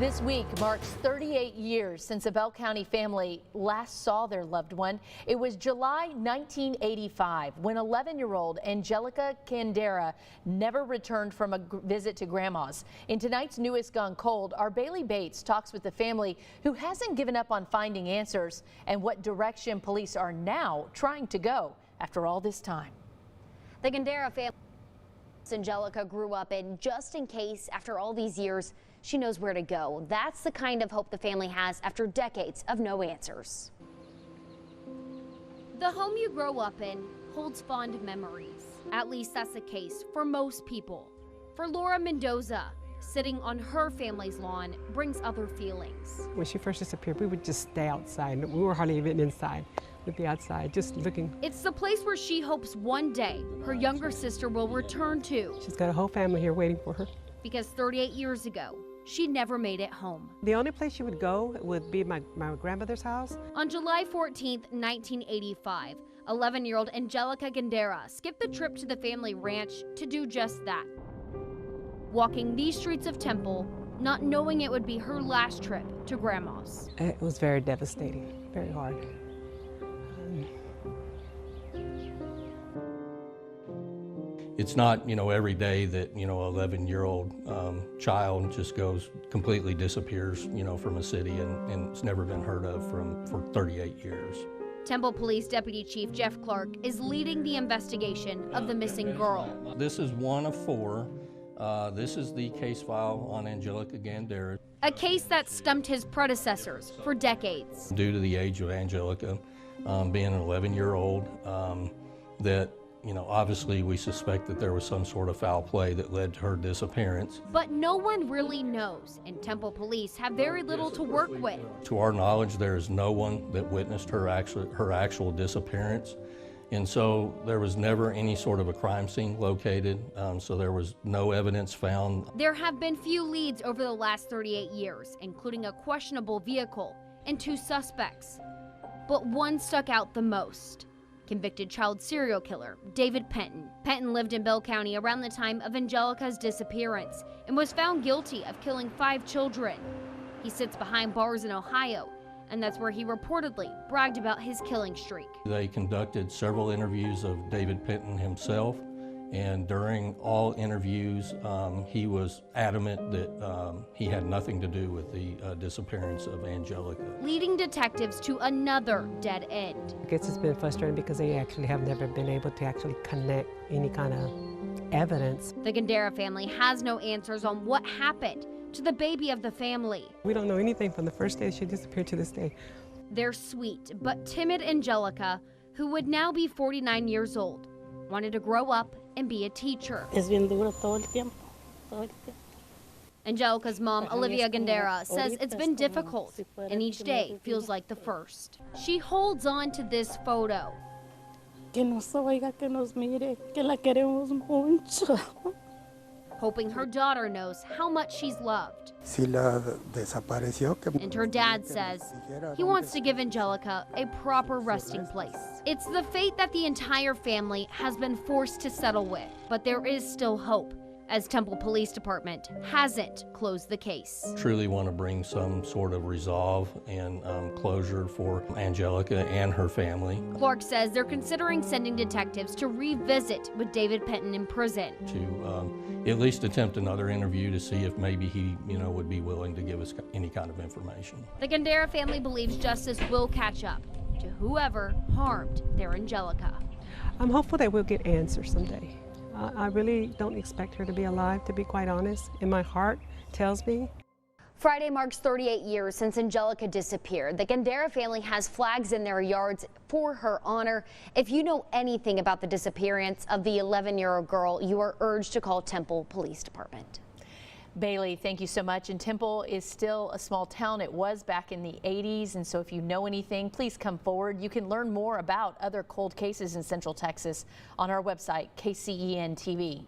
This week marks 38 years since a Bell County family last saw their loved one. It was July 1985 when 11-year-old Angelica Gandara never returned from a visit to Grandma's. In tonight's newest Gone Cold, our Bailey Bates talks with the family who hasn't given up on finding answers and what direction police are now trying to go after all this time. The Gandara family Angelica grew up in, just in case after all these years she knows where to go. That's the kind of hope the family has after decades of no answers. The home you grow up in holds fond memories. At least that's the case for most people. For Laura Mendoza, sitting on her family's lawn brings other feelings. When she first disappeared, we would just stay outside. We were hardly even inside. We'd be outside just looking. It's the place where she hopes one day her younger sister will return to. She's got a whole family here waiting for her. Because 38 years ago, she never made it home. The only place she would go would be my grandmother's house. On July 14th, 1985, 11-year-old Angelica Gandara skipped the trip to the family ranch to do just that. Walking these streets of Temple, not knowing it would be her last trip to Grandma's. It was very devastating, very hard. It's not, every day that, 11-year-old child just completely disappears, from a city and it's never been heard of for 38 years. Temple Police Deputy Chief Jeff Clark is leading the investigation of the missing girl. This is one of four. This is the case file on Angelica Gandara. A case that stumped his predecessors for decades. Due to the age of Angelica being an 11-year-old, that obviously we suspect that there was some sort of foul play that led to her disappearance. But no one really knows, and Temple Police have very little to work with. To our knowledge, there is no one that witnessed her actual disappearance. And so there was never any sort of a crime scene located, so there was no evidence found. There have been few leads over the last 38 years, including a questionable vehicle and two suspects. But one stuck out the most. Convicted child serial killer David Penton. Penton lived in Bell County around the time of Angelica's disappearance and was found guilty of killing 5 children. He sits behind bars in Ohio, and that's where he reportedly bragged about his killing streak. They conducted several interviews of David Penton himself, and during all interviews, he was adamant that he had nothing to do with the disappearance of Angelica. Leading detectives to another dead end. I guess it's been frustrating because they actually have never been able to actually connect any kind of evidence. The Gandara family has no answers on what happened to the baby of the family. We don't know anything from the first day she disappeared to this day. Their sweet but timid Angelica, who would now be 49 years old, wanted to grow up and be a teacher. Angelica's mom, Olivia Gandara, says it's been difficult, and each day feels like the first. She holds on to this photo. Hoping her daughter knows how much she's loved. And her dad says he wants to give Angelica a proper resting place. It's the fate that the entire family has been forced to settle with, but there is still hope, as Temple Police Department hasn't closed the case. Truly want to bring some sort of resolve and closure for Angelica and her family. Clark says they're considering sending detectives to revisit with David Penton in prison. To at least attempt another interview to see if maybe he, would be willing to give us any kind of information. The Gandara family believes justice will catch up to whoever harmed their Angelica. I'm hopeful that we'll get answers someday. I really don't expect her to be alive, to be quite honest. And my heart tells me. Friday marks 38 years since Angelica disappeared. The Gandara family has flags in their yards for her honor. If you know anything about the disappearance of the 11-year-old girl, you are urged to call Temple Police Department. Bailey, thank you so much. And Temple is still a small town. It was back in the 80s. And so if you know anything, please come forward. You can learn more about other cold cases in Central Texas on our website, kcentv.com.